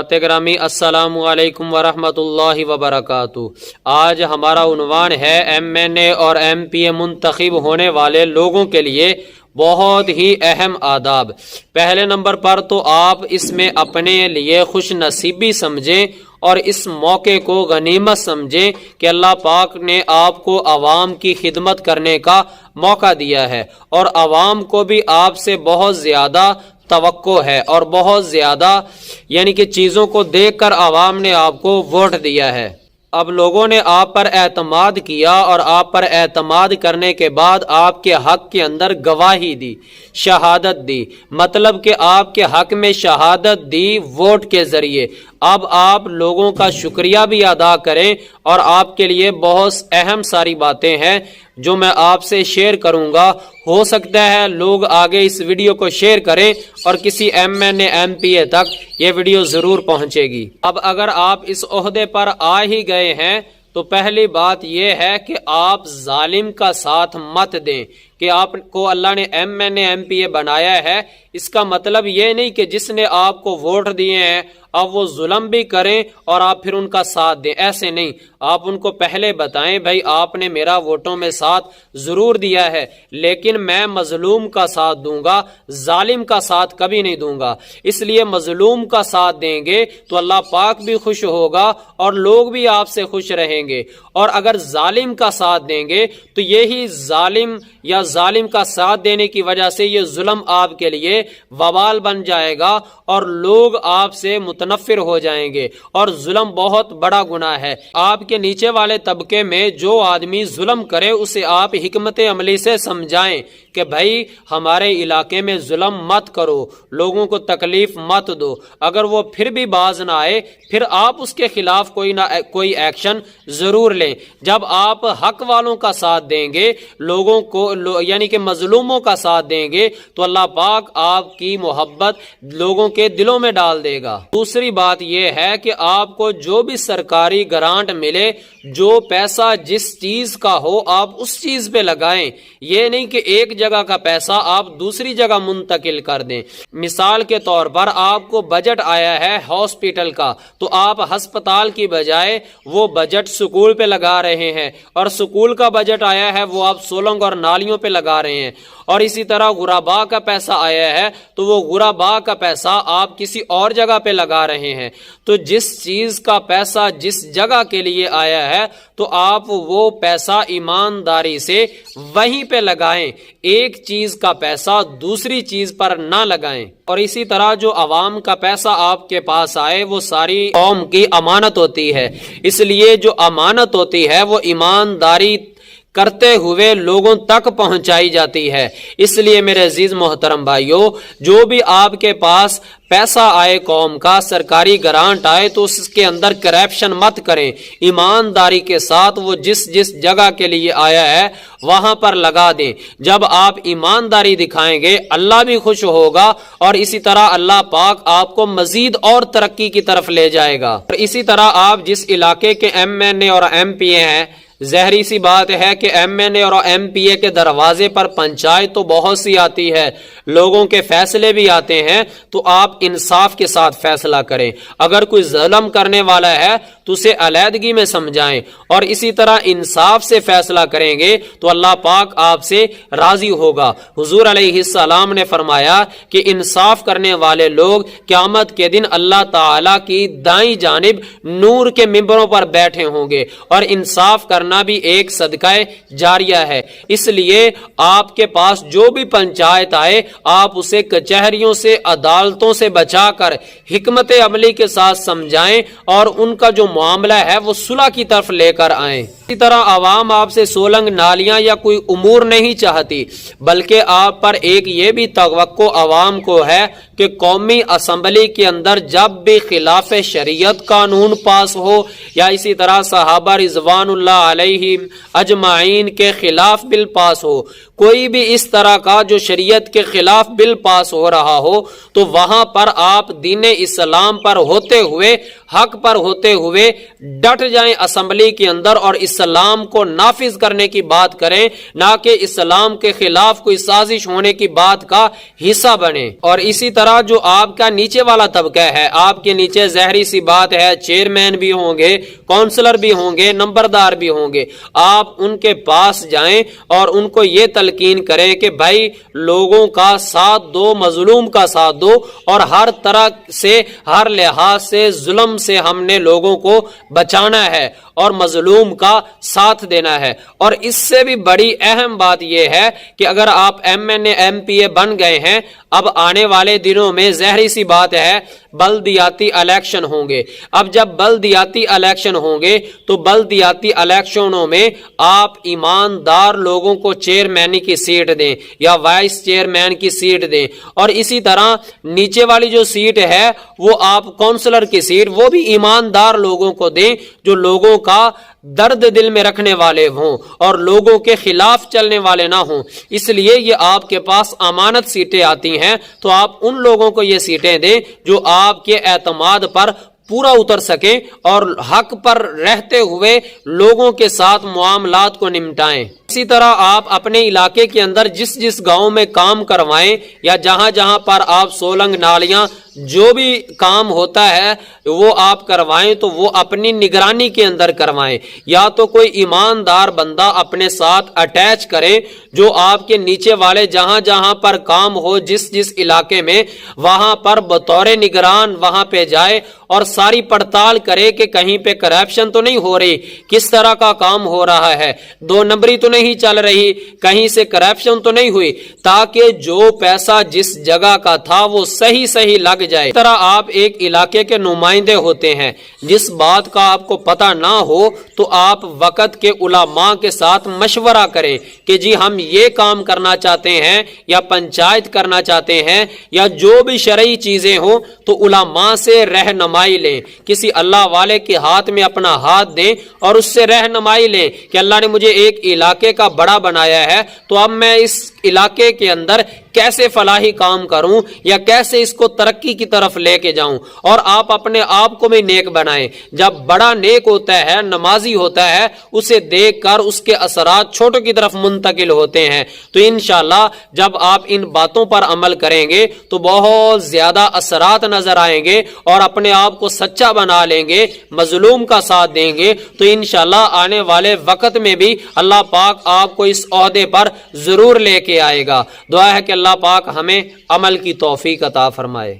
حضرات گرامی السلام علیکم ورحمۃ اللہ وبرکاتہ۔ آج ہمارا عنوان ہے ایم این اے اور ایم پی اے منتخب ہونے والے لوگوں کے لیے بہت ہی اہم آداب۔ پہلے نمبر پر تو آپ اس میں اپنے لیے خوش نصیبی سمجھیں اور اس موقع کو غنیمت سمجھیں کہ اللہ پاک نے آپ کو عوام کی خدمت کرنے کا موقع دیا ہے اور عوام کو بھی آپ سے بہت زیادہ توقع ہے اور بہت زیادہ یعنی کہ چیزوں کو دیکھ کر عوام نے آپ کو ووٹ دیا ہے۔ اب لوگوں نے آپ پر اعتماد کیا اور آپ پر اعتماد کرنے کے بعد آپ کے حق کے اندر گواہی دی، شہادت دی، مطلب کہ آپ کے حق میں شہادت دی ووٹ کے ذریعے۔ اب آپ لوگوں کا شکریہ بھی ادا کریں اور آپ کے لیے بہت اہم ساری باتیں ہیں جو میں آپ سے شیئر کروں گا۔ ہو سکتا ہے لوگ آگے اس ویڈیو کو شیئر کریں اور کسی M N A M P A تک یہ ویڈیو ضرور پہنچے گی۔ اب اگر آپ اس عہدے پر آ ہی گئے ہیں تو پہلی بات یہ ہے کہ آپ ظالم کا ساتھ مت دیں کہ آپ کو اللہ نے M N A M P A بنایا ہے، اس کا مطلب یہ نہیں کہ جس نے آپ کو ووٹ دیے ہیں اب وہ ظلم بھی کریں اور آپ پھر ان کا ساتھ دیں، ایسے نہیں۔ آپ ان کو پہلے بتائیں بھائی آپ نے میرا ووٹوں میں ساتھ ضرور دیا ہے لیکن میں مظلوم کا ساتھ دوں گا، ظالم کا ساتھ کبھی نہیں دوں گا۔ اس لیے مظلوم کا ساتھ دیں گے تو اللہ پاک بھی خوش ہوگا اور لوگ بھی آپ سے خوش رہیں گے، اور اگر ظالم کا ساتھ دیں گے تو یہی ظالم کا ساتھ دینے کی وجہ سے یہ ظلم آپ کے لیے وبال بن جائے گا اور لوگ آپ سے متنفر ہو جائیں گے، اور ظلم بہت بڑا گناہ ہے۔ آپ کے نیچے والے طبقے میں جو آدمی ظلم کرے اسے آپ حکمت عملی سے سمجھائیں کہ بھائی ہمارے علاقے میں ظلم مت کرو، لوگوں کو تکلیف مت دو۔ اگر وہ پھر بھی باز نہ آئے پھر آپ اس کے خلاف کوئی ایکشن ضرور لیں۔ جب آپ حق والوں کا ساتھ دیں گے، لوگوں کو یعنی کہ مظلوموں کا ساتھ دیں گے تو اللہ پاک آپ کی محبت لوگوں کے دلوں میں ڈال دے گا۔ دوسری بات یہ ہے کہ آپ کو جو بھی سرکاری گرانٹ ملے، جو پیسہ جس چیز کا ہو آپ اس چیز پہ لگائیں، یہ نہیں کہ ایک جگہ کا پیسہ آپ دوسری جگہ منتقل کر دیں۔ مثال کے طور پر آپ کو بجٹ آیا ہے ہاسپٹل کا تو آپ ہسپتال کی بجائے وہ بجٹ سکول پہ لگا رہے ہیں، اور سکول کا بجٹ آیا ہے وہ آپ سولنگ اور نالیوں پہ لگا رہے ہیں، اور اسی طرح غرباء کا پیسہ آیا ہے تو وہ غرباء کا پیسہ آپ کسی اور جگہ پہ لگا رہے ہیں۔ تو جس چیز کا پیسہ جس جگہ کے لیے آیا ہے تو آپ وہ پیسہ ایمانداری سے وہیں پہ لگائیں، ایک چیز کا پیسہ دوسری چیز پر نہ لگائیں۔ اور اسی طرح جو عوام کا پیسہ آپ کے پاس آئے وہ ساری قوم کی امانت ہوتی ہے، اس لیے جو امانت ہوتی ہے وہ ایمانداری کرتے ہوئے لوگوں تک پہنچائی جاتی ہے۔ اس لیے میرے عزیز محترم بھائیوں، جو بھی آپ کے پاس پیسہ آئے قوم کا، سرکاری گرانٹ آئے تو اس کے اندر کرپشن مت کریں، ایمانداری کے ساتھ وہ جس جگہ کے لیے آیا ہے وہاں پر لگا دیں۔ جب آپ ایمانداری دکھائیں گے اللہ بھی خوش ہوگا اور اسی طرح اللہ پاک آپ کو مزید اور ترقی کی طرف لے جائے گا۔ اور اسی طرح آپ جس علاقے کے ایم این اے اور ایم پی اے ہیں، ظاہری سی بات ہے کہ ایم این اے اور ایم پی اے کے دروازے پر پنچایت تو بہت سی آتی ہے، لوگوں کے فیصلے بھی آتے ہیں، تو آپ انصاف کے ساتھ فیصلہ کریں۔ اگر کوئی ظلم کرنے والا ہے تو اسے علیحدگی میں سمجھائیں اور اسی طرح انصاف سے فیصلہ کریں گے تو اللہ پاک آپ سے راضی ہوگا۔ حضور علیہ السلام نے فرمایا کہ انصاف کرنے والے لوگ قیامت کے دن اللہ تعالی کی دائیں جانب نور کے ممبروں پر بیٹھے ہوں گے، اور انصاف کرنا بھی ایک صدقہ جاریہ ہے۔ اس لیے آپ کے پاس جو بھی پنچایت آئے آپ اسے کچہریوں سے، عدالتوں سے بچا کر حکمت عملی کے ساتھ سمجھائیں اور ان کا جو معاملہ ہے وہ صلح کی طرف لے کر آئیں۔ اسی طرح عوام آپ سے سولنگ نالیاں یا کوئی امور نہیں چاہتی، بلکہ آپ پر ایک یہ بھی توقع عوام کو ہے کہ قومی اسمبلی کے اندر جب بھی خلاف شریعت قانون پاس ہو یا اسی طرح صحابہ رضوان اللہ علیہم اجمعین کے خلاف بل پاس ہو، کوئی بھی اس طرح کا جو شریعت کے خلاف بل پاس ہو رہا ہو تو وہاں پر آپ دین اسلام پر ہوتے ہوئے، حق پر ہوتے ہوئے ڈٹ جائیں اسمبلی کے اندر اور اس اسلام کو نافذ کرنے کی بات کریں، نہ کہ اسلام کے خلاف کوئی سازش ہونے کی بات کا حصہ بنے۔ اور اسی طرح جو آپ کا نیچے والا طبقہ ہے، آپ کے نیچے ظاہری سی بات ہے چیئرمین بھی ہوں گے، کونسلر بھی ہوں گے، نمبردار بھی ہوں گے، آپ ان کے پاس جائیں اور ان کو یہ تلقین کریں کہ بھائی لوگوں کا ساتھ دو، مظلوم کا ساتھ دو، اور ہر طرح سے، ہر لحاظ سے ظلم سے ہم نے لوگوں کو بچانا ہے اور مظلوم کا ساتھ دینا ہے۔ اور اس سے بھی بڑی اہم بات یہ ہے کہ اگر آپ M N A M P A بن گئے ہیں، اب آنے والے دنوں میں ظاہری سی بات ہے بلدیاتی الیکشن ہوں گے۔ اب جب بلدیاتی الیکشن ہوں گے تو بلدیاتی الیکشنوں میں آپ ایماندار لوگوں کو چیئرمین کی سیٹ دیں یا وائس چیئرمین کی سیٹ دیں، اور اسی طرح نیچے والی جو سیٹ ہے وہ آپ کونسلر کی سیٹ وہ بھی ایماندار لوگوں کو دیں جو لوگوں کا درد دل میں رکھنے والے ہوں اور لوگوں کے خلاف چلنے والے نہ ہوں۔ اس لیے یہ آپ کے پاس امانت سیٹیں آتی ہیں تو آپ ان لوگوں کو یہ سیٹیں دیں جو آپ کے اعتماد پر پورا اتر سکیں اور حق پر رہتے ہوئے لوگوں کے ساتھ معاملات کو نمٹائیں۔ اسی طرح آپ اپنے علاقے کے اندر جس گاؤں میں کام کروائیں یا جہاں جہاں پر آپ سولنگ نالیاں جو بھی کام ہوتا ہے وہ آپ کروائیں تو وہ اپنی نگرانی کے اندر کروائیں، یا تو کوئی ایماندار بندہ اپنے ساتھ اٹیچ کریں جو آپ کے نیچے والے جہاں جہاں پر کام ہو جس علاقے میں وہاں پر بطور نگران وہاں پہ جائے اور ساری پڑتال کرے کہ کہیں پہ کرپشن تو نہیں ہو رہی، کس طرح کا کام ہو رہا ہے، دو نمبری تو نہیں چل رہی، کہیں سے کرپشن تو نہیں ہوئی، تاکہ جو پیسہ جس جگہ کا تھا وہ صحیح لگ جائے۔ اس طرح آپ ایک علاقے کے نمائندے ہوتے ہیں، جس بات کا آپ کو پتہ نہ ہو تو آپ وقت کے علماء کے ساتھ مشورہ کریں کہ جی ہم یہ کام کرنا چاہتے ہیں یا پنچایت کرنا چاہتے ہیں یا جو بھی شرعی چیزیں ہوں تو علماء سے رہنمائی لیں، کسی اللہ والے کے ہاتھ میں اپنا ہاتھ دیں اور اس سے رہنمائی لیں کہ اللہ نے مجھے ایک علاقے کا بڑا بنایا ہے تو اب میں اس علاقے کے اندر کیسے فلاحی کام کروں یا کیسے اس کو ترقی کی طرف لے کے جاؤں، اور آپ اپنے آپ کو بھی نیک بنائیں۔ جب بڑا نیک ہوتا ہے، نمازی ہوتا ہے، اسے دیکھ کر اس کے اثرات چھوٹوں کی طرف منتقل ہوتے ہیں۔ تو انشاءاللہ جب آپ ان باتوں پر عمل کریں گے تو بہت زیادہ اثرات نظر آئیں گے اور اپنے آپ کو سچا بنا لیں گے، مظلوم کا ساتھ دیں گے، تو انشاءاللہ آنے والے وقت میں بھی اللہ پاک آپ کو اس عہدے پر ضرور لے کے آئے گا۔ دعا ہے کہ اللہ پاک ہمیں عمل کی توفیق عطا فرمائے۔